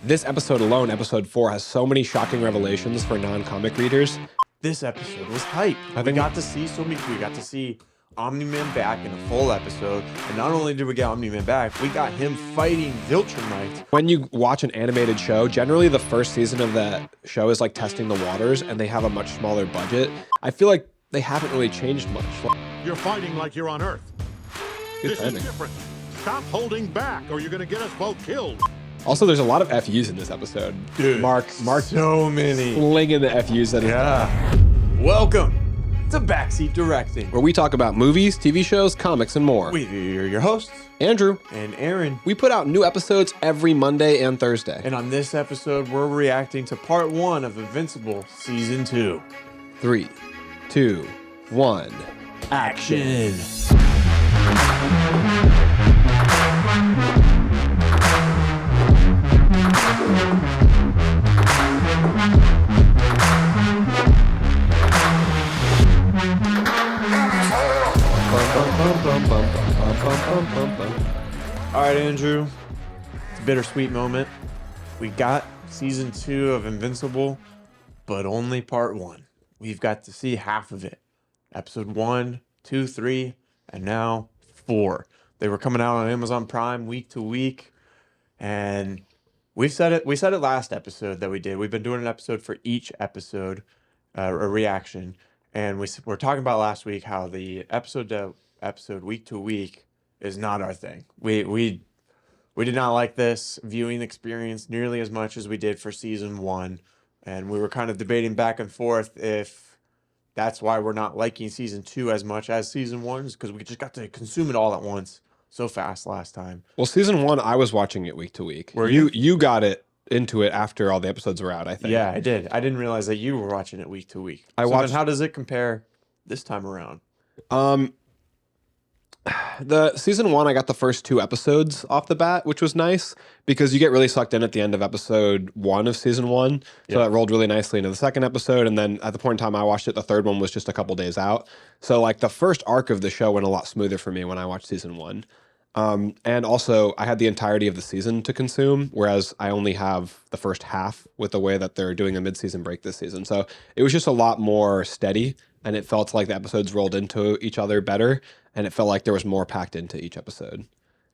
This episode alone, episode 4, has so many shocking revelations for non-comic readers. This episode was hype. We got to see so many. We got to see Omni-Man back in a full episode, and not only did we get Omni-Man back, we got him fighting Viltrumites. When you watch an animated show, generally the first season of that show is like testing the waters, and they have a much smaller budget. I feel like they haven't really changed much. You're fighting like you're on Earth. Good This timing. is different. Stop holding back, or you're gonna get us both killed. Also, there's a lot of FUs in this episode. Dude, Mark, so many. slinging the FUs that Yeah. Welcome to Backseat Directing, where we talk about movies, TV shows, comics, and more. we're your hosts, Andrew, and Aaron. we put out new episodes every Monday and Thursday. And on this episode, we're reacting to part 1 of Invincible Season 2. 3, 2, 1, Action. All right, Andrew. It's a bittersweet moment. We got season 2 of Invincible, but only part 1. We've got to see half of it. Episode 1, 2, 3, and now 4. They were coming out on Amazon Prime week to week, and we said it last episode that we did. We've been doing an episode for each episode, a reaction, and we're talking about last week how the episode to episode, week to week, is not our thing. We did not like this viewing experience nearly as much as we did for season 1, and we were kind of debating back and forth if that's why we're not liking season 2 as much as season 1, is because we just got to consume it all at once so fast last time. Well, season 1, I was watching it week to week. Were you? You got it into it after all the episodes were out, I think. Yeah, I did. I didn't realize that you were watching it week to week. I So watched- then how does it compare this time around? The season 1, I got the first 2 episodes off the bat, which was nice because you get really sucked in at the end of episode 1 of season 1. So Yeah. that rolled really nicely into the second episode. And then at the point in time I watched it, the third one was just a couple days out. So like the first arc of the show went a lot smoother for me when I watched season 1. And also I had the entirety of the season to consume, whereas I only have the first half with the way that they're doing a mid-season break this season. So it was just a lot more steady, and it felt like the episodes rolled into each other better, and it felt like there was more packed into each episode.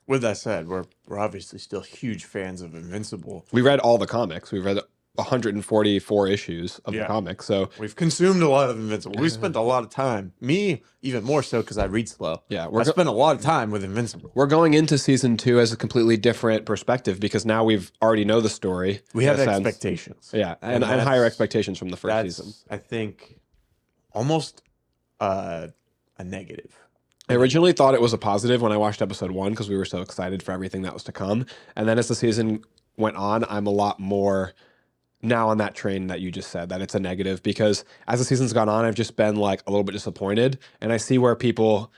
With that said, we're obviously still huge fans of Invincible. We read all the comics. We read 144 issues of the Yeah. comics. So We've consumed a lot of Invincible. We spent a lot of time. Me, even more so because I read slow. yeah, I spent a lot of time with Invincible. we're going into season 2 as a completely different perspective because now we've already know the story. We in have a sense. expectations. Yeah, and that's- higher expectations from the first That's, season. I think, almost a negative. I originally thought it was a positive when I watched episode 1 because we were so excited for everything that was to come. And then as the season went on, I'm a lot more now on that train that you just said, that it's a negative, because as the season's gone on, I've just been like a little bit disappointed. And I see where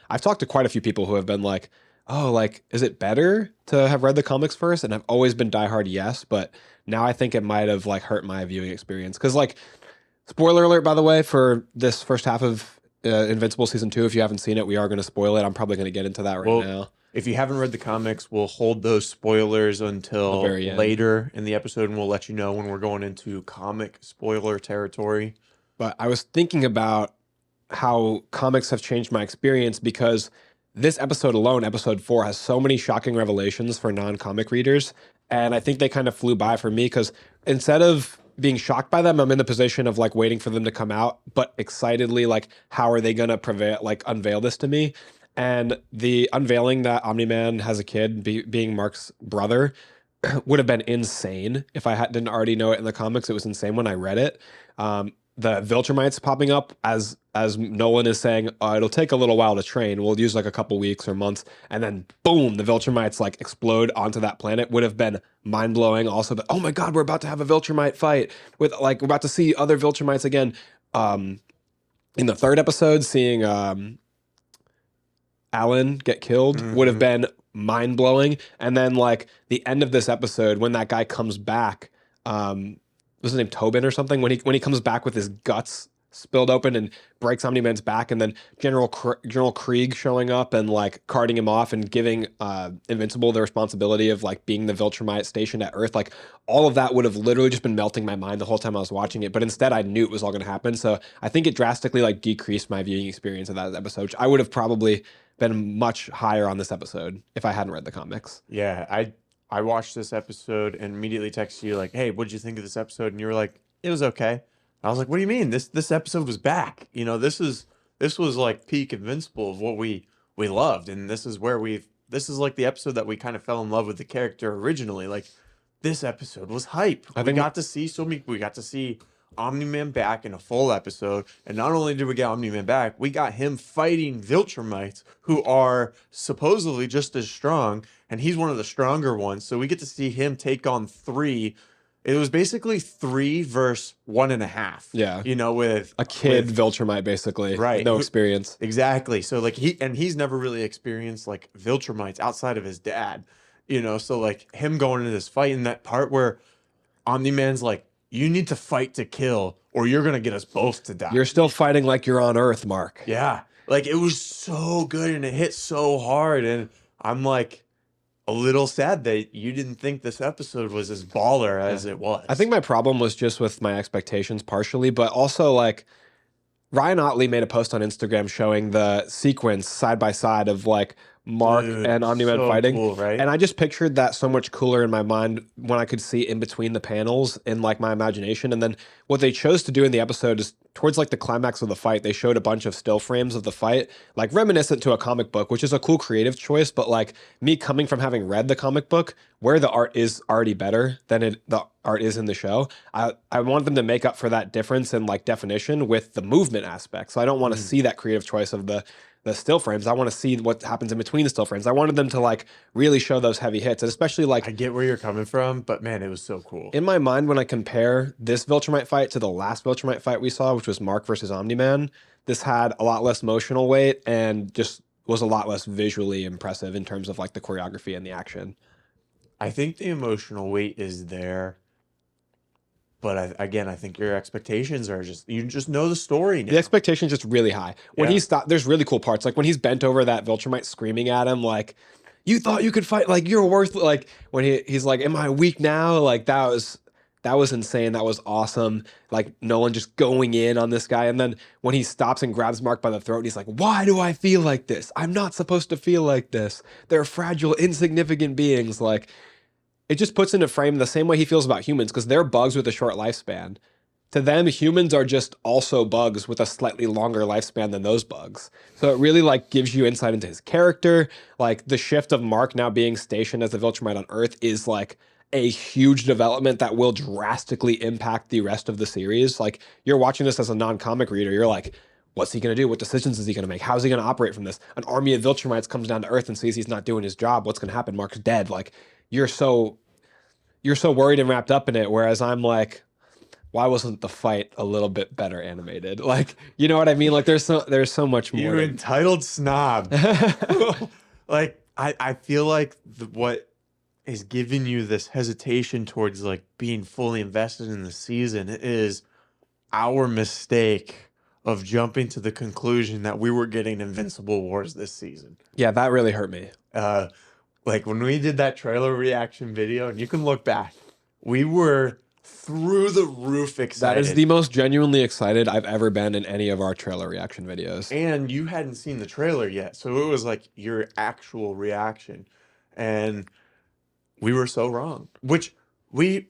I've talked to quite a few people who have been like, oh, like, is it better to have read the comics first? And I've always been diehard yes, but now I think it might have like hurt my viewing experience. Because like, spoiler alert, by the way, for this first half of Invincible season 2, if you haven't seen it, we are going to spoil it. I'm probably going to get into that right now. If you haven't read the comics, we'll hold those spoilers until The very end. later in the episode, and we'll let you know when we're going into comic spoiler territory. But I was thinking about how comics have changed my experience because this episode alone, episode 4, has so many shocking revelations for non-comic readers. And I think they kind of flew by for me because instead of being shocked by them, I'm in the position of like waiting for them to come out, but excitedly like, how are they going to unveil this to me? And the unveiling that Omni-Man has a kid, being Mark's brother, would have been insane if I didn't already know it in the comics. It was insane when I read it. The Viltrumites popping up as Nolan is saying, it'll take a little while to train. We'll use like a couple weeks or months. And then boom, the Viltrumites like explode onto that planet would have been mind blowing. Also, that, oh my God, we're about to have a Viltrumite fight with like, we're about to see other Viltrumites again. In the third episode, seeing Alan get killed would have been mind blowing. And then like the end of this episode, when that guy comes back, was his name Tobin or something? When he comes back with his guts spilled open and breaks Omni-Man's back, and then General Krieg showing up and like carting him off and giving Invincible the responsibility of like being the Viltrumite stationed at Earth. Like all of that would have literally just been melting my mind the whole time I was watching it, but instead I knew it was all going to happen. So I think it drastically like decreased my viewing experience of that episode, which I would have probably been much higher on this episode if I hadn't read the comics. Yeah, I watched this episode and immediately texted you like, "Hey, what'd you think of this episode?" And you were like, "It was okay." I was like, "What do you mean? This episode was back. You know, this was like peak Invincible of what we loved, and this is like the episode that we kind of fell in love with the character originally. Like this episode was hype. We got to see Omni-Man back in a full episode, and not only did we get Omni-Man back, we got him fighting Viltrumites who are supposedly just as strong, and he's one of the stronger ones. So we get to see him take on 3. It was basically 3 versus 1.5. Yeah. You know, with A kid Viltrumite, basically. Right. No experience. Exactly. So like he's never really experienced like Viltrumites outside of his dad. You know, so like him going into this fight in that part where Omni-Man's like, "You need to fight to kill, or you're gonna get us both to die." You're still fighting like you're on Earth, Mark. Yeah. Like it was so good and it hit so hard. And I'm like a little sad that you didn't think this episode was as baller as it was. I think my problem was just with my expectations partially, but also like Ryan Otley made a post on Instagram showing the sequence side by side of like Mark and Omni-Man so fighting. cool, right? And I just pictured that so much cooler in my mind when I could see in between the panels in like my imagination. And then what they chose to do in the episode is towards like the climax of the fight, they showed a bunch of still frames of the fight, like reminiscent to a comic book, which is a cool creative choice. But like me coming from having read the comic book, where the art is already better than the art is in the show, I want them to make up for that difference in like definition with the movement aspect. So I don't want to see that creative choice of the still frames. I want to see what happens in between the still frames. I wanted them to like really show those heavy hits, and especially like I get where you're coming from, but man, it was so cool. in my mind when I compare this Viltrumite fight to the last Viltrumite fight we saw, which was Mark versus Omni-Man, this had a lot less emotional weight and just was a lot less visually impressive in terms of like the choreography and the action. I think the emotional weight is there, but I think your expectations are you just know the story now. The expectation's just really high. When Yeah. he stopped, there's really cool parts. Like when he's bent over that Viltrumite screaming at him, like, "You thought you could fight, like you're worth," like when he's like, "Am I weak now?" Like that was insane. That was awesome. Like Nolan just going in on this guy. And then when he stops and grabs Mark by the throat, he's like, "Why do I feel like this? I'm not supposed to feel like this. They're fragile, insignificant beings." Like it just puts into frame the same way he feels about humans, because they're bugs with a short lifespan. To them, humans are just also bugs with a slightly longer lifespan than those bugs. So it really like gives you insight into his character. Like the shift of Mark now being stationed as a Viltrumite on Earth is like a huge development that will drastically impact the rest of the series. Like you're watching this as a non-comic reader, you're like, what's he going to do? What decisions is he going to make? How's he going to operate from this? An army of Viltrumites comes down to Earth and sees he's not doing his job. What's going to happen? Mark's dead. Like you're so worried and wrapped up in it. Whereas I'm like, why wasn't the fight a little bit better animated? Like, you know what I mean? Like there's so much more. You entitled snob. Like I feel like what is giving you this hesitation towards like being fully invested in the season is our mistake of jumping to the conclusion that we were getting Invincible Wars this season. Yeah, that really hurt me. Like when we did that trailer reaction video, and you can look back, we were through the roof excited. That is the most genuinely excited I've ever been in any of our trailer reaction videos. And you hadn't seen the trailer yet, so it was like your actual reaction. And we were so wrong. Which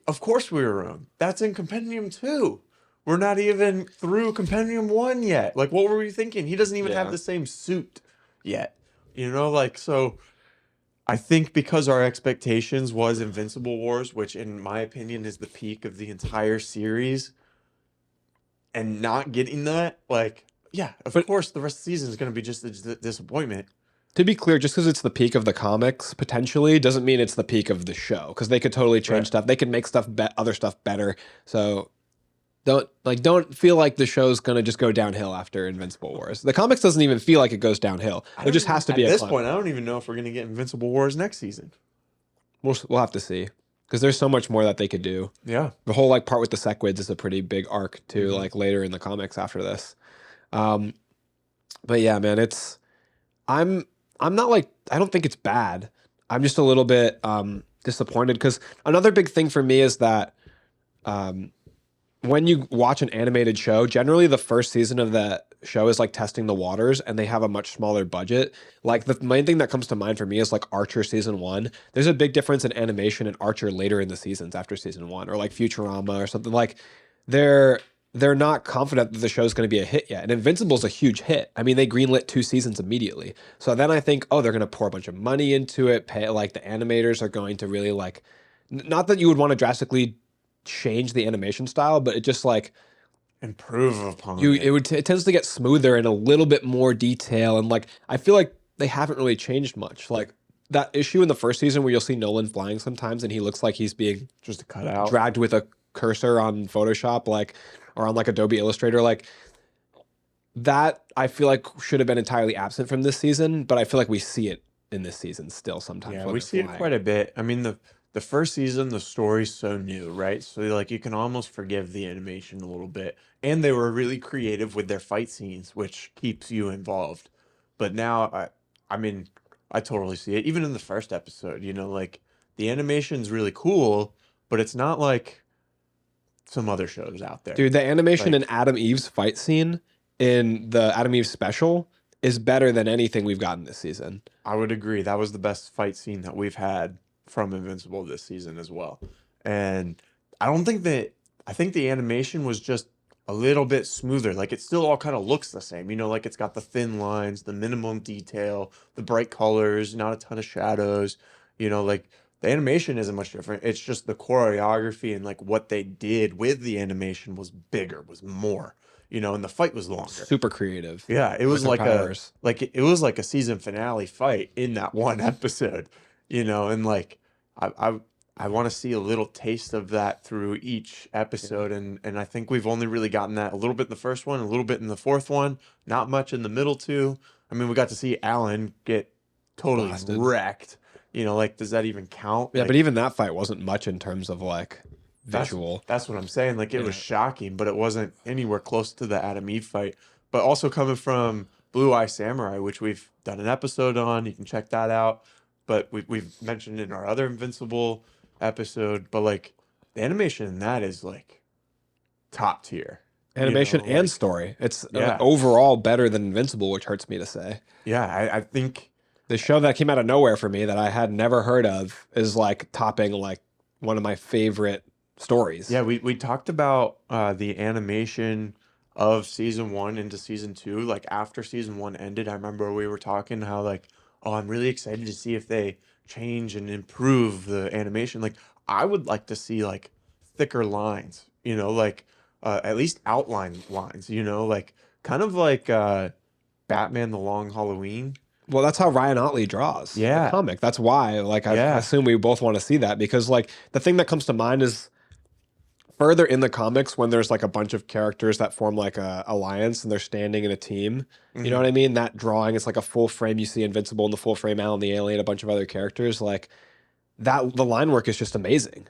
of course we were wrong. That's in Compendium 2. We're not even through Compendium 1 yet. Like, what were we thinking? He doesn't even have the same suit yet. You know, like, so I think because our expectations was Invincible Wars, which in my opinion is the peak of the entire series, and not getting that, like, yeah, of course the rest of the season is going to be just a disappointment. To be clear, just because it's the peak of the comics potentially doesn't mean it's the peak of the show, because they could totally change stuff. They could make other stuff better. So don't feel like the show's gonna just go downhill after Invincible Wars. The comics doesn't even feel like it goes downhill. It just has to be at a this climb. point. I don't even know if we're going to get Invincible Wars next season. We'll have to see. because there's so much more that they could do. Yeah. The whole like part with the Sequids is a pretty big arc too, like later in the comics after this. But yeah, man, I'm I'm not like I don't think it's bad. I'm just a little bit disappointed because another big thing for me is that when you watch an animated show, generally the first season of that show is like testing the waters and they have a much smaller budget. Like the main thing that comes to mind for me is like Archer season 1. There's a big difference in animation in Archer later in the seasons after season 1, or like Futurama or something. Like they're not confident that the show's going to be a hit yet. And Invincible's a huge hit. I mean, they greenlit 2 seasons immediately. So then I think, oh, they're going to pour a bunch of money into it. Pay, like the animators are going to really like, not that you would want to drastically change the animation style, but it just like Improve upon it. it tends to get smoother and a little bit more detail. And like I feel like they haven't really changed much. Like that issue in the first season where you'll see Nolan flying sometimes and he looks like he's being Just a cutout. dragged with a cursor on Photoshop, like, or on like Adobe Illustrator, like that I feel like should have been entirely absent from this season, but I feel like we see it in this season still sometimes. Yeah, when we they're see it flying. quite a bit. I mean, the first season, the story's so new, right? So like you can almost forgive the animation a little bit. And they were really creative with their fight scenes, which keeps you involved. But now I mean, I totally see it. Even in the first episode, you know, like the animation's really cool, but it's not like some other shows out there. Dude, the animation Like- in Adam Eve's fight scene in the Adam Eve special is better than anything we've gotten this season. I would agree. That was the best fight scene that we've had from Invincible this season as well. And I think the animation was just a little bit smoother. Like it still all kind of looks the same, you know, like it's got the thin lines, the minimum detail, the bright colors, not a ton of shadows, you know, like the animation isn't much different. It's just the choreography and like what they did with the animation was bigger, was more, you know, and the fight was longer. Super creative. Yeah, it was their like powers. it was like a season finale fight in that one episode, you know, and like I want to see a little taste of that through each episode, and I think we've only really gotten that a little bit in the first one, a little bit in the fourth one, not much in the middle two. I mean, we got to see Alan get totally Blasted. wrecked. You know, like does that even count? Yeah, Like, but even that fight wasn't much in terms of like visual. that's what I'm saying. Like it was shocking, but it wasn't anywhere close to the Adam Eve fight. But also coming from Blue Eye Samurai, which we've done an episode on, you can check that out. But we've mentioned in our other Invincible episode. But like the animation in that is like top tier. you Animation know, and like- story. It's Yeah. overall better than Invincible, which hurts me to say. Yeah, I think The show that came out of nowhere for me that I had never heard of is like topping like one of my favorite stories. yeah, we talked about the animation of season 1 into season 2. Like after season 1 ended, I remember we were talking how like, oh, I'm really excited to see if they change and improve the animation. Like I would like to see like thicker lines, you know, like at least outline lines, you know, like kind of like Batman: The Long Halloween. Well, that's how Ryan Otley draws Yeah. the comic. That's why, like, I Yeah. assume we both want to see that because, like, the thing that comes to mind is further in the comics when there's like a bunch of characters that form like a alliance and they're standing in a team. You know what I mean? That drawing, it's like a full frame. You see Invincible in the full frame, Alan the Alien, a bunch of other characters. Like that, the line work is just amazing.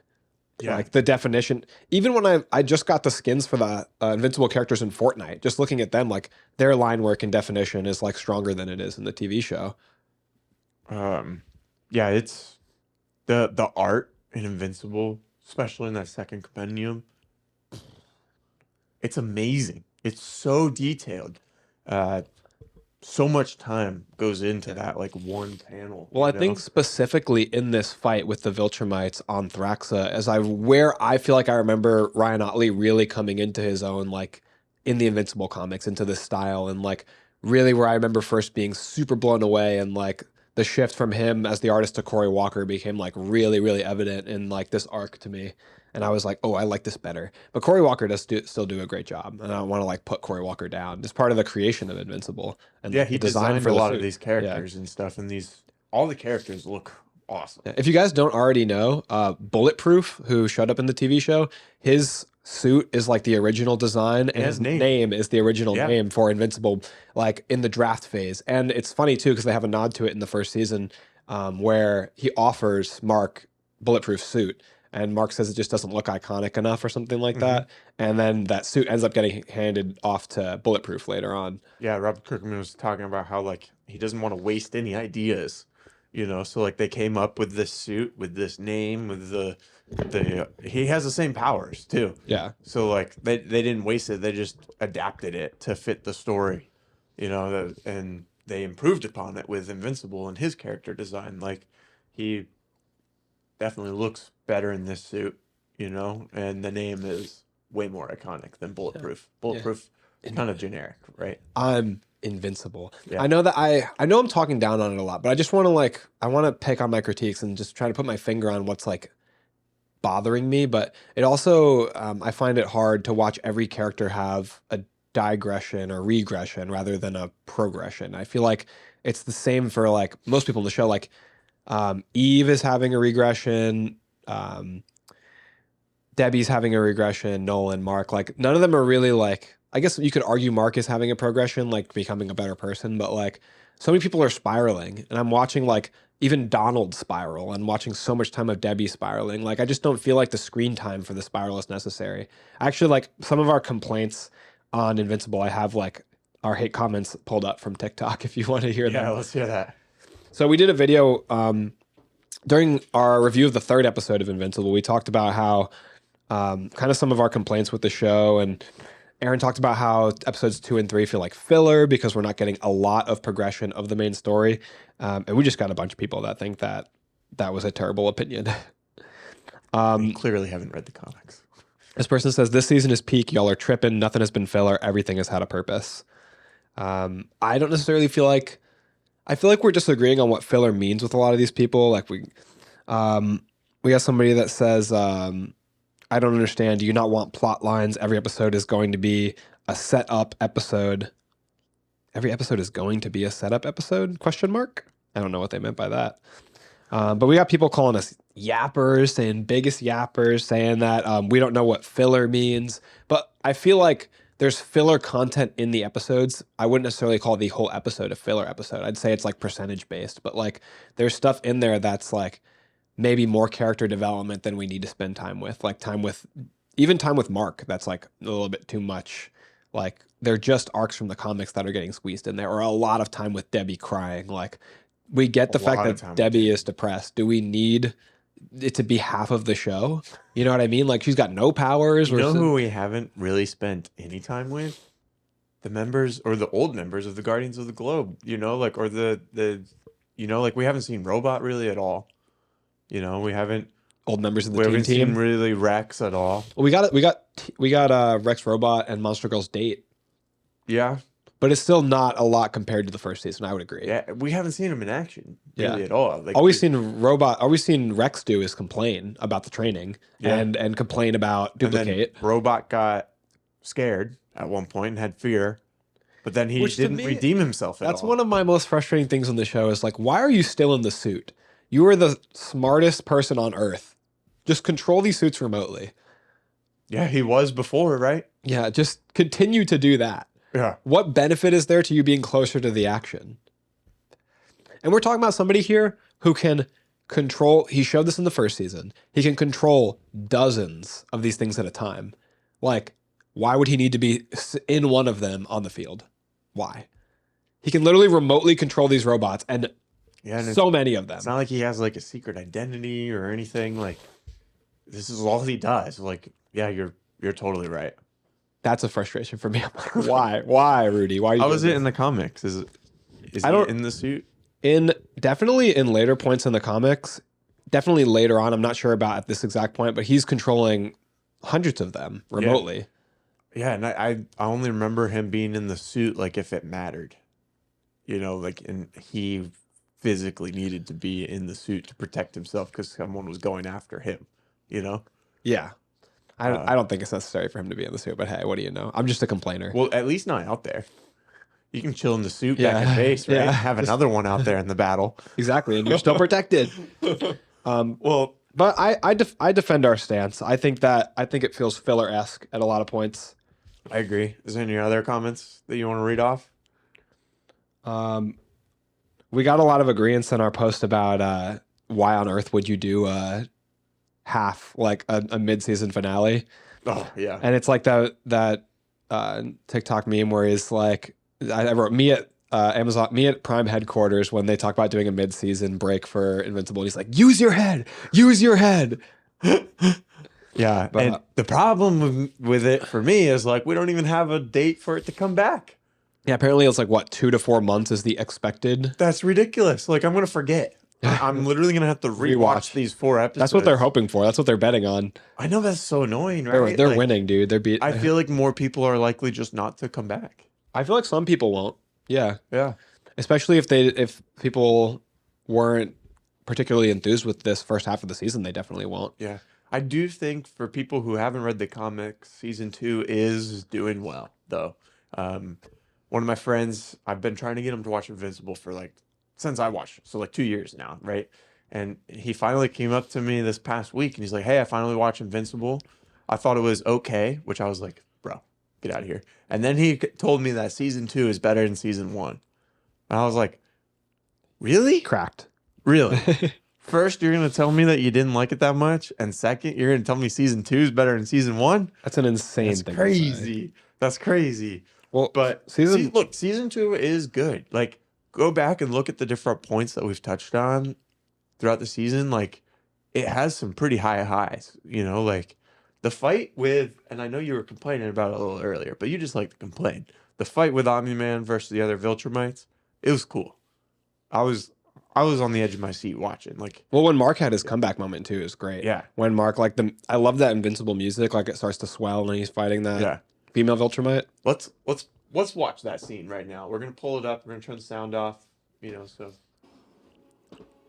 Yeah. Like the definition, even when I just got the skins for the Invincible characters in Fortnite, just looking at them, like their line work and definition is like stronger than it is in the TV show. Yeah, it's the art in Invincible, especially in that second compendium. It's amazing. It's so detailed. So much time goes into that like one panel. Well, I you know? think specifically in this fight with the Viltrumites on Thraxa, where I feel like I remember Ryan Otley really coming into his own, like in the Invincible comics, into this style, and like really where I remember first being super blown away, and like the shift from him as the artist to Cory Walker became like really, really evident in like this arc to me. And I was like, oh, I like this better. But Cory Walker does still do a great job. And I don't want to like put Cory Walker down. It's part of the creation of Invincible. And yeah, he the design designed for a the lot suit. of these characters and stuff, and all the characters look awesome. If you guys don't already know, Bulletproof, who showed up in the TV show, his suit is like the original design, and Yeah, his name. name is the original Yeah. name for Invincible, like in the draft phase. And it's funny too, because they have a nod to it in the first season, where he offers Mark Bulletproof's suit. and Mark says it just doesn't look iconic enough or something like that. And then that suit ends up getting handed off to Bulletproof later on. Yeah, Robert Kirkman was talking about how like he doesn't want to waste any ideas, so like they came up with this suit with this name with the he has the same powers too. Yeah. So like they didn't waste it. They just adapted it to fit the story, and they improved upon it with Invincible and his character design. Like he definitely looks better in this suit, and the name is way more iconic than Bulletproof. Bulletproof kind of generic, right? I'm invincible. Yeah. I know that I know I'm talking down on it a lot, but I just want to I want to pick on my critiques and just try to put my finger on what's like bothering me. But it also I find it hard to watch every character have a digression or regression rather than a progression. I feel like it's the same for like most people in the show. Like Eve is having a regression. Debbie's having a regression. Nolan, Mark, like none of them are really like. I guess you could argue Mark is having a progression, like becoming a better person, but like so many people are spiraling, and I'm watching like even Donald spiral and watching so much time of Debbie spiraling. Like I just don't feel like the screen time for the spiral is necessary. Actually, like some of our complaints on Invincible, I have like our hate comments pulled up from TikTok if you want to hear them. Yeah, let's hear that. So we did a video during our review of the 3rd episode of Invincible. We talked about how kind of some of our complaints with the show, and Arron talked about how episodes 2 and 3 feel like filler because we're not getting a lot of progression of the main story. And we just got a bunch of people that think that that was a terrible opinion. You clearly haven't read the comics. This person says, this season is peak. Y'all are tripping. Nothing has been filler. Everything has had a purpose. I don't necessarily feel like... I feel like we're disagreeing on what filler means with a lot of these people. Like we got somebody that says... I don't understand. Do you not want plot lines? Every episode is going to be a setup episode. Every episode is going to be a setup episode? Question mark? I don't know what they meant by that. But we got people calling us yappers, saying biggest yappers, saying that we don't know what filler means. But I feel like there's filler content in the episodes. I wouldn't necessarily call the whole episode a filler episode. I'd say it's like percentage based. But like there's stuff in there that's like maybe more character development than we need to spend time with. Like time with Mark, that's like a little bit too much. Like they're just arcs from the comics that are getting squeezed in there, or a lot of time with Debbie crying. Like we get the fact that Debbie is depressed. Do we need it to be half of the show? You know what I mean? Like she's got no powers. You know who we haven't really spent any time with? The members or the old members of the Guardians of the Globe, like, or the like we haven't seen Robot really at all. We haven't old members of the we team. haven't seen really Rex at all. Well, we got Rex Robot and Monster Girl's date. Yeah, but it's still not a lot compared to the first season. I would agree. Yeah, we haven't seen him in action really at all. Like all we've seen Rex do is complain about the training and complain about duplicate. And then Robot got scared at one point and had fear, but then he didn't redeem himself at all. That's one of my most frustrating things on the show is like, why are you still in the suit? You are the smartest person on Earth. Just control these suits remotely. Yeah, he was before, right? Yeah, just continue to do that. Yeah. What benefit is there to you being closer to the action? And we're talking about somebody here who can control, he showed this in the first season, he can control dozens of these things at a time. Like, why would he need to be in one of them on the field? Why? He can literally remotely control these robots and so many of them. It's not like he has like a secret identity or anything. Like, this is all he does. Like, yeah, you're totally right. That's a frustration for me. I'm like, why, Rudy? Why? Are you How is it in the comics? Is he in the suit? Definitely in later points in the comics. Definitely later on. I'm not sure about at this exact point, but he's controlling hundreds of them remotely. Yeah, and I only remember him being in the suit like if it mattered. Like, and he physically needed to be in the suit to protect himself because someone was going after him. Yeah. I don't think it's necessary for him to be in the suit, but hey, what do you know? I'm just a complainer. Well, at least not out there. You can chill in the suit back at base, right? Yeah. Have another one out there in the battle. Exactly, and you're still protected. But I defend our stance. I think it feels filler-esque at a lot of points. I agree. Is there any other comments that you want to read off? We got a lot of agreements in our post about why on earth would you do half like a mid-season finale. Oh yeah. And it's like that TikTok meme where he's like, I wrote me at me at Prime headquarters when they talk about doing a mid-season break for Invincible. And he's like, use your head. Yeah. But, And the problem with it for me is like, we don't even have a date for it to come back. Yeah, apparently it's like what, 2 to 4 months is the expected. That's ridiculous. Like, I'm going to forget. I'm literally going to have to rewatch these 4 episodes. That's what they're hoping for. That's what they're betting on. I know that's so annoying, right? They're Like, winning, dude. I feel like more people are likely just not to come back. I feel like some people won't. Yeah. Yeah. Especially if people weren't particularly enthused with this first half of the season, they definitely won't. Yeah. I do think for people who haven't read the comics, season 2 is doing well, though. One of my friends, I've been trying to get him to watch Invincible for like, since I watched, so like 2 years now, right? And he finally came up to me this past week and he's like, hey, I finally watched Invincible. I thought it was okay, which I was like, bro, get out of here. And then he told me that season 2 is better than season 1. And I was like, really? Cracked. Really? First, you're going to tell me that you didn't like it that much. And second, you're going to tell me season 2 is better than season 1? That's an insane That's thing. crazy. That's crazy. Well, But season season 2 is good. Like, go back and look at the different points that we've touched on throughout the season. Like, it has some pretty high highs, you know, like the fight with, and I know you were complaining about it a little earlier, but you just like to complain. The fight with Omni-Man versus the other Viltrumites, it was cool. I was on the edge of my seat watching. Like, well, when Mark had his comeback moment too, it was great. Yeah. When Mark, like I love that Invincible music, like it starts to swell when he's fighting that female Viltrumite. Let's watch that scene right now. We're gonna pull it up. We're gonna turn the sound off. You know, so.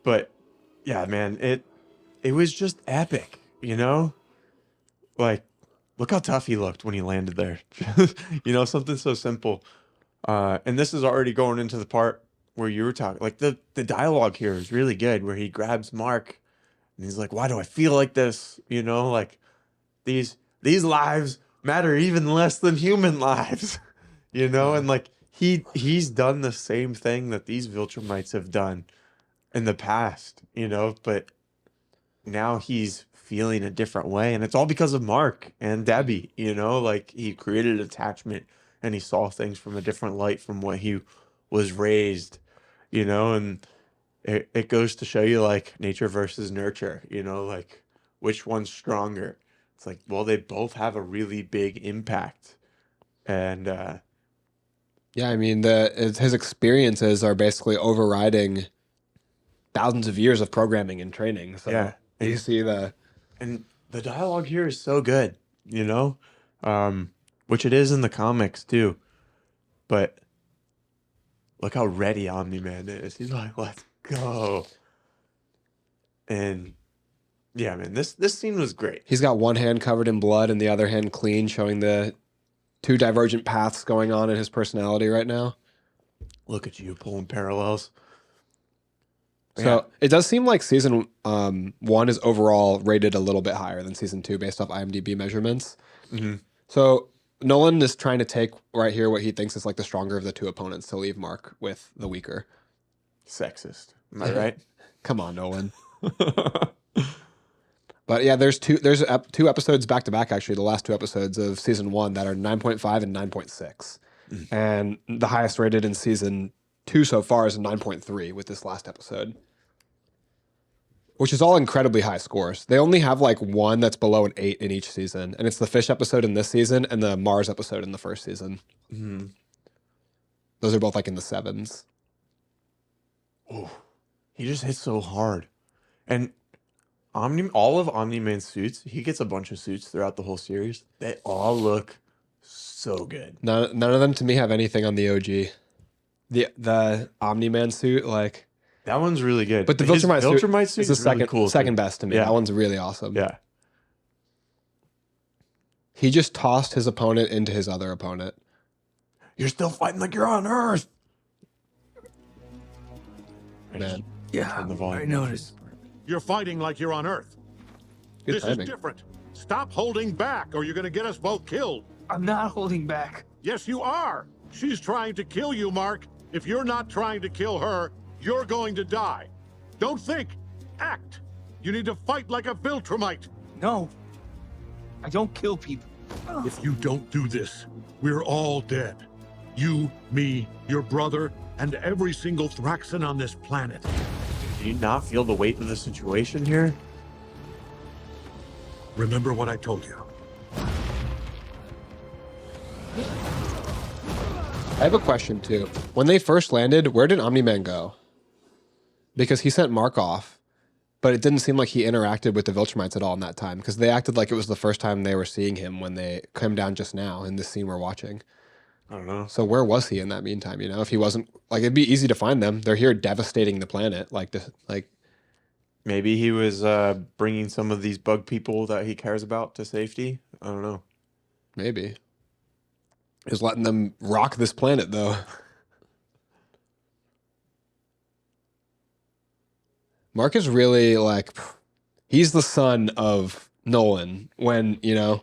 But yeah, man, it was just epic. You know, like look how tough he looked when he landed there. You know, something so simple. And this is already going into the part where you were talking. Like the dialogue here is really good, where he grabs Mark and he's like, "Why do I feel like this?" You know, like these lives matter even less than human lives. You know, and like he's done the same thing that these Viltrumites have done in the past, you know, but now he's feeling a different way. And it's all because of Mark and Debbie, you know, like he created attachment and he saw things from a different light from what he was raised, you know, and it goes to show you like nature versus nurture, you know, like which one's stronger. It's like, well, they both have a really big impact. And yeah, I mean, his experiences are basically overriding thousands of years of programming and training. So yeah, you see and the dialogue here is so good, you know, which it is in the comics too. But look how ready Omni-Man is. He's like, let's go. And yeah, man, this scene was great. he's got one hand covered in blood and the other hand clean, showing the 2 divergent paths going on in his personality right now. Look at you pulling parallels. So it does seem like season 1 is overall rated a little bit higher than season 2 based off IMDb measurements. Mm-hmm. So Nolan is trying to take right here what he thinks is like the stronger of the 2 opponents to leave Mark with the weaker. Sexist. Am I right? Come on, Nolan. But yeah, there's 2 episodes back to back, actually, the last 2 episodes of season 1 that are 9.5 and 9.6. And the highest rated in season 2 so far is a 9.3 with this last episode, which is all incredibly high scores. They only have like one that's below an 8 in each season, and it's the Fish episode in this season and the Mars episode in the first season. Mm-hmm. Those are both like in the 7s. Oh, he just hits so hard. And all of Omni-Man's suits, he gets a bunch of suits throughout the whole series. They all look so good. None of them to me have anything on the OG. The Omni-Man suit, like That one's really good. but the His Viltrumite suit suit is the really cool. second best to me. Yeah. That one's really awesome. Yeah. He just tossed his opponent into his other opponent. You're still fighting like you're on Earth. Man, Yeah, Turn the volume I up. noticed. You're fighting like you're on Earth. good This timing. is different. Stop holding back or you're going to get us both killed. I'm not holding back. Yes, you are. She's trying to kill you, Mark. If you're not trying to kill her, you're going to die. Don't think. Act. You need to fight like a Viltrumite. No, I don't kill people. If you don't do this, we're all dead. You, me, your brother, and every single Thraxan on this planet. Do you not feel the weight of the situation here? Remember what I told you. I have a question too. When they first landed, where did Omni-Man go? Because he sent Mark off, but it didn't seem like he interacted with the Viltrumites at all in that time, because they acted like it was the first time they were seeing him when they came down just now in this scene we're watching. I don't know. So where was he in that meantime? You know, if he wasn't, like, it'd be easy to find them. They're here devastating the planet. Maybe he was bringing some of these bug people that he cares about to safety. I don't know. Maybe. Just letting them rock this planet, though. Mark is really like, he's the son of Nolan when, you know,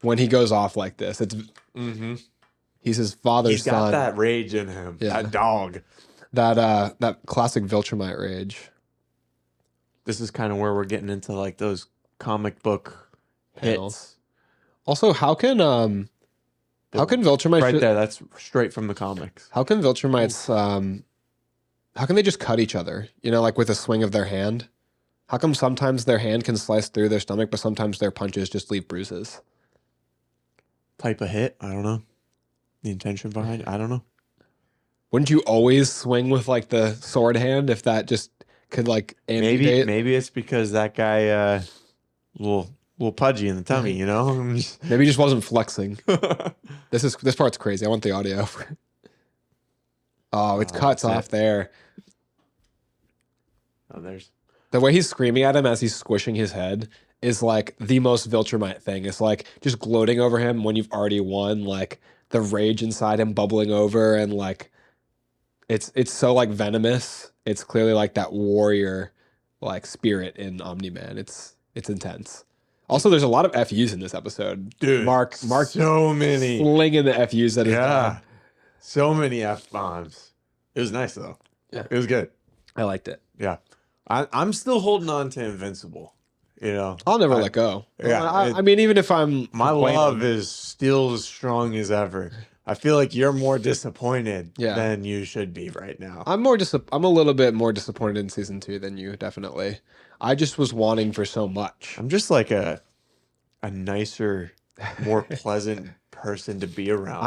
when he goes off like this. It's he's his father's He's got son. that rage in him. Yeah. That dog. That classic Viltrumite rage. This is kind of where we're getting into like those comic book Panels. hits. Also, how can Viltrumites Right there, that's straight from the comics. how can Viltrumites how can they just cut each other? You know, like with a swing of their hand? How come sometimes their hand can slice through their stomach, but sometimes their punches just leave bruises? Type of hit, I don't know. The intention behind it, I don't know. Wouldn't you always swing with like the sword hand if that just could like amputate? Maybe it's because that guy little pudgy in the tummy, you know? Maybe he just wasn't flexing. This part's crazy. I want the audio. Oh, it cuts that's off it. there. Oh, there's The way he's screaming at him as he's squishing his head is like the most Viltrumite thing. It's like just gloating over him when you've already won, like the rage inside him bubbling over, and like it's so like venomous. It's clearly like that warrior like spirit in Omni-Man. It's intense. Also, there's a lot of FUs in this episode. dude. Mark so many. slinging the FUs at his Yeah. dad. So many F-bombs. It was nice though. Yeah. It was good. I liked it. Yeah. I'm still holding on to Invincible. You know. I'll never let go. Yeah, I mean, even if I'm My complaining- love is still as strong as ever. I feel like you're more disappointed than you should be right now. I'm a little bit more disappointed in season 2 than you, definitely. I just was wanting for so much. I'm just like a nicer, more pleasant person to be around.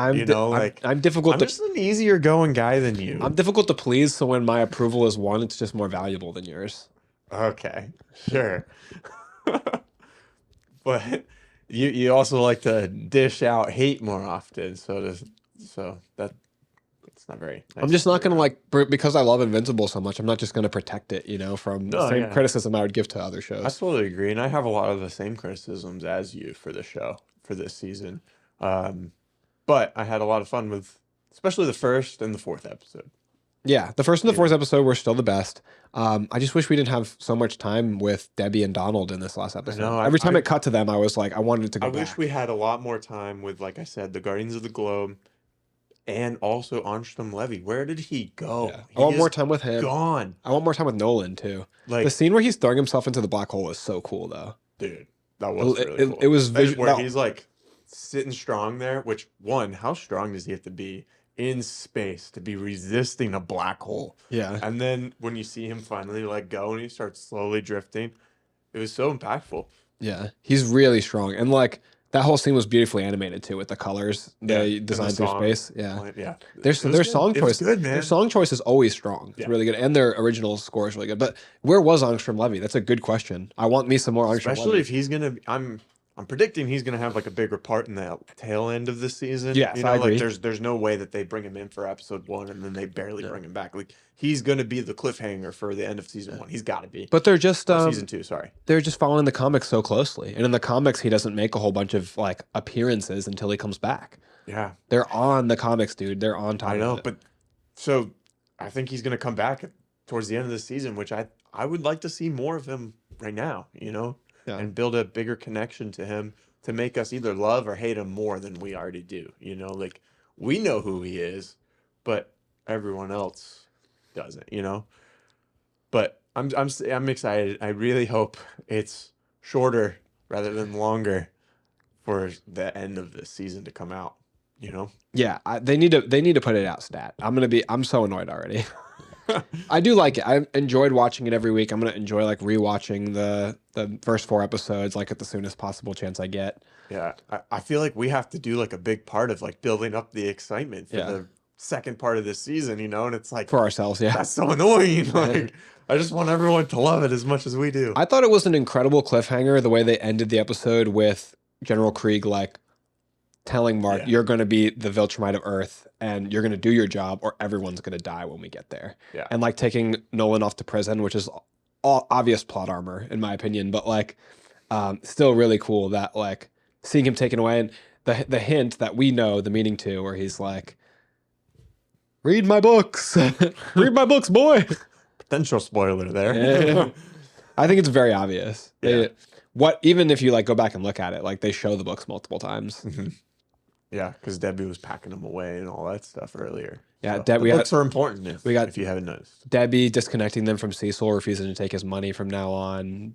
I'm difficult I'm to just an easier going guy than you. I'm difficult to please, so when my approval is won, it's just more valuable than yours. Okay, sure. But you also like to dish out hate more often, so that's not very nice. I'm just not gonna because I love Invincible so much. I'm not just gonna protect it, from the same criticism I would give to other shows. I totally agree, and I have a lot of the same criticisms as you for the show for this season. But I had a lot of fun with, especially the first and the fourth episode. Yeah, the first and the fourth episode were still the best. I just wish we didn't have so much time with Debbie and Donald in this last episode. know, Every time it cut to them, I was like, I wanted it to go I back. wish we had a lot more time with, like I said, the Guardians of the Globe, and also Armstrong Levy. Where did he go? Yeah. I want more time with him. Gone. I want more time with Nolan too. Like The scene where he's throwing himself into the black hole is so cool, though. dude, that was It- really it- cool. it was Like, visual- where that- he's like sitting strong there. Which one? How strong does he have to be in space to be resisting a black hole? Yeah. And then when you see him finally let go and he starts slowly drifting, it was so impactful. Yeah, he's really strong, and like that whole scene was beautifully animated too, with the colors they and designed the through song space. Yeah, Yeah. their It was their good. song It was choice, good, man. Their song choice is always strong. It's Yeah. really good, and their original score is really good. But where was Armstrong Levy? That's a good question. I want me some more Armstrong Especially Levy. if he's gonna, I'm predicting he's gonna have like a bigger part in the tail end of this season. Yes, I agree. Like there's no way that they bring him in for episode 1 and then they barely bring him back. Like he's gonna be the cliffhanger for the end of season 1. He's got to be. But they're just Season 2, sorry. they're just following the comics so closely, and in the comics, he doesn't make a whole bunch of like appearances until he comes back. Yeah, They're on the comics, dude. They're on top. I know. of it. But so I think he's gonna come back towards the end of the season, which I would like to see more of him right now. Yeah. And build a bigger connection to him to make us either love or hate him more than we already do. Like we know who he is, but everyone else doesn't. But I'm excited. I really hope it's shorter rather than longer for the end of this season to come out. You know. Yeah, they need to put it out stat. I'm so annoyed already. I do like it. I enjoyed watching it every week. I'm gonna enjoy like rewatching the first 4 episodes like at the soonest possible chance I get. Yeah, I feel like we have to do like a big part of like building up the excitement for Yeah. the second part of this season, you know, and it's like For ourselves, yeah. that's so annoying. Like I just want everyone to love it as much as we do. I thought it was an incredible cliffhanger the way they ended the episode with General Krieg like telling Mark, Yeah. you're going to be the Viltrumite of Earth and you're going to do your job or everyone's going to die when we get there. Yeah. And like taking Nolan off to prison, which is all obvious plot armor in my opinion, but like still really cool that like seeing him taken away and the hint that we know the meaning to where he's like, read my books, read my books, boy. Potential spoiler there. Yeah. I think it's very obvious. Yeah. Even if you like go back and look at it, like they show the books multiple times. Yeah, because Debbie was packing them away and all that stuff earlier. Yeah, So, we books are important if you haven't noticed. Debbie disconnecting them from Cecil, refusing to take his money from now on.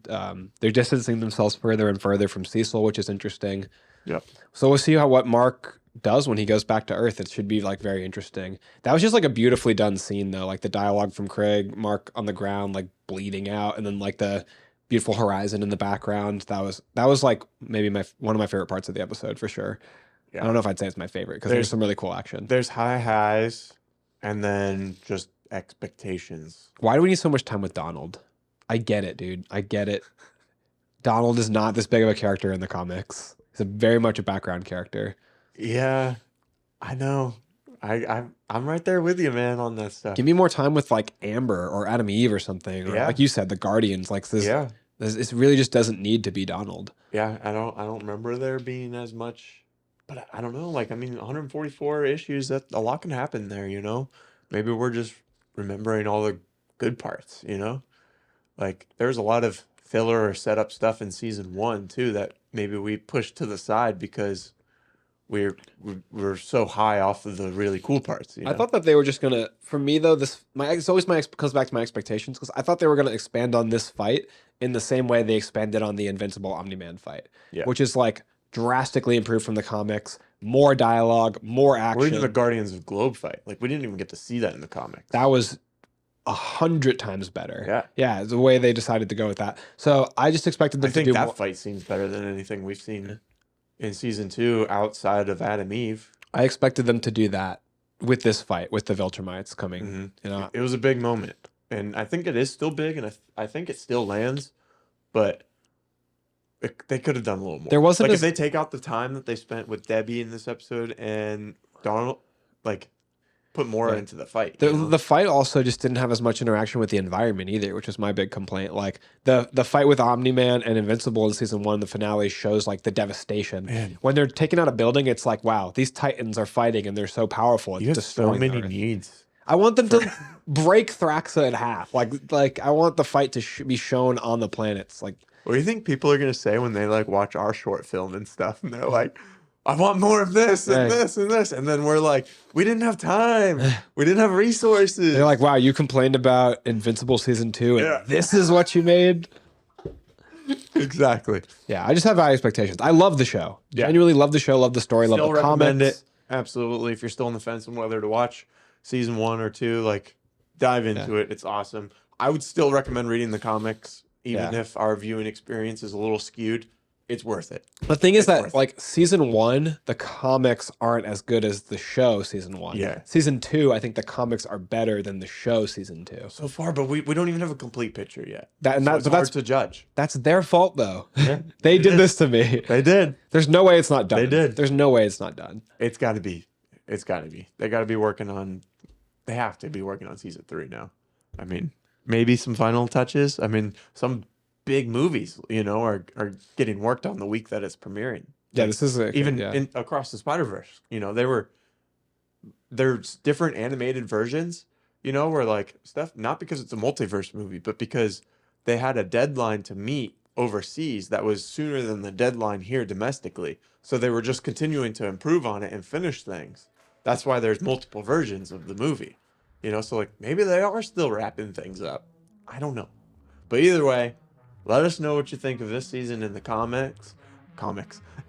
They're distancing themselves further and further from Cecil, which is interesting. Yep. So we'll see what Mark does when he goes back to Earth. It should be like very interesting. That was just like a beautifully done scene though, like the dialogue from Craig, Mark on the ground, like bleeding out, and then like the beautiful horizon in the background. That was like maybe one of my favorite parts of the episode for sure. Yeah. I don't know if I'd say it's my favorite because there's some really cool action. There's high highs and then just expectations. Why do we need so much time with Donald? I get it, dude. I get it. Donald is not this big of a character in the comics. He's very much a background character. Yeah, I know. I'm right there with you, man, on that stuff. Give me more time with like Amber or Adam Eve or something. Or, Yeah. like you said, the Guardians. Like this. Yeah. It really just doesn't need to be Donald. Yeah, I don't remember there being as much, but I don't know. Like, I mean, 144 issues, that a lot can happen there, you know? Maybe we're just remembering all the good parts, you know? Like, there's a lot of filler or setup stuff in season 1 too that maybe we pushed to the side because we're so high off of the really cool parts. You know? I thought that they were just gonna. For me though, it's always goes back to my expectations because I thought they were gonna expand on this fight in the same way they expanded on the Invincible Omni-Man fight, Yeah. which is like drastically improved from the comics. More dialogue, more action. Or even the Guardians of Globe fight. Like, we didn't even get to see that in the comics. That was 100 times better. Yeah. Yeah, the way they decided to go with that. So I just expected them I think to do that more. fight seems better than anything we've seen in season 2 outside of Adam Eve. I expected them to do that with this fight with the Viltrumites coming. Mm-hmm. You know, It was a big moment, and I think it is still big, and I think it still lands, but they could have done a little more. There wasn't like as- if they take out the time that they spent with Debbie in this episode and Donald, like put more into the fight. you know? the fight also just didn't have as much interaction with the environment either, which was my big complaint. Like the fight with Omni-Man and Invincible in season 1, the finale shows like the devastation. Man. When they're taking out a building, it's like, wow, these Titans are fighting and they're so powerful. It's You have so destroying many Earth. needs. I want them to break Thraxa in half. Like I want the fight to be shown on the planets. Like What do you think people are gonna say when they like watch our short film and stuff, and they're like, I want more of this and Hey. this and this, and then we're like, we didn't have time, we didn't have resources. they're like, wow, you complained about Invincible season 2, and Yeah. this is what you made. Exactly. Yeah, I just have high expectations. I love the show. Yeah. Genuinely love the show. Love the story. Still love the recommend comics. it. Absolutely. If you're still on the fence on whether to watch season 1 or 2, like dive into it. It's awesome. I would still recommend reading the comics, even Yeah. if our viewing experience is a little skewed. It's worth it. The thing is worth that it. like season 1, the comics aren't as good as the show season 1. Yeah. Season 2, I think the comics are better than the show season 2. So far, but we don't even have a complete picture yet. It's It's hard to judge. that's their fault though. Yeah, They it did is. this to me. They did. There's no way it's not done. They did. There's no way it's not done. It's got to be. It's got to be. They got to be working on. They have to be working on season 3 now. I mean, maybe some final touches. I mean, some big movies, you know, are getting worked on the week that it's premiering. Yeah, this is Even yeah. in Across the Spider-Verse, you know, there's different animated versions, you know, where like stuff, not because it's a multiverse movie, but because they had a deadline to meet overseas that was sooner than the deadline here domestically. So they were just continuing to improve on it and finish things. That's why there's multiple versions of the movie, you know, so like maybe they are still wrapping things up. I don't know. But either way, let us know what you think of this season in the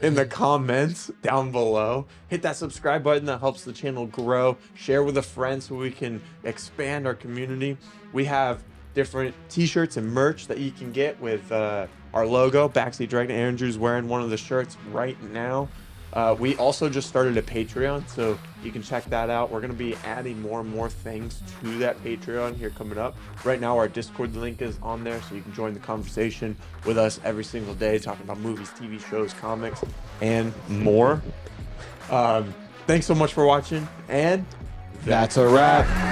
in the comments down below. Hit that subscribe button, that helps the channel grow. Share with a friend so we can expand our community. We have different t-shirts and merch that you can get with our logo. Backseat Dragon Andrew's wearing one of the shirts right now. We also just started a Patreon, so you can check that out. We're going to be adding more and more things to that Patreon here coming up. Right now, our Discord link is on there, so you can join the conversation with us every single day, talking about movies, TV shows, comics, and more. Thanks so much for watching, and That's a wrap.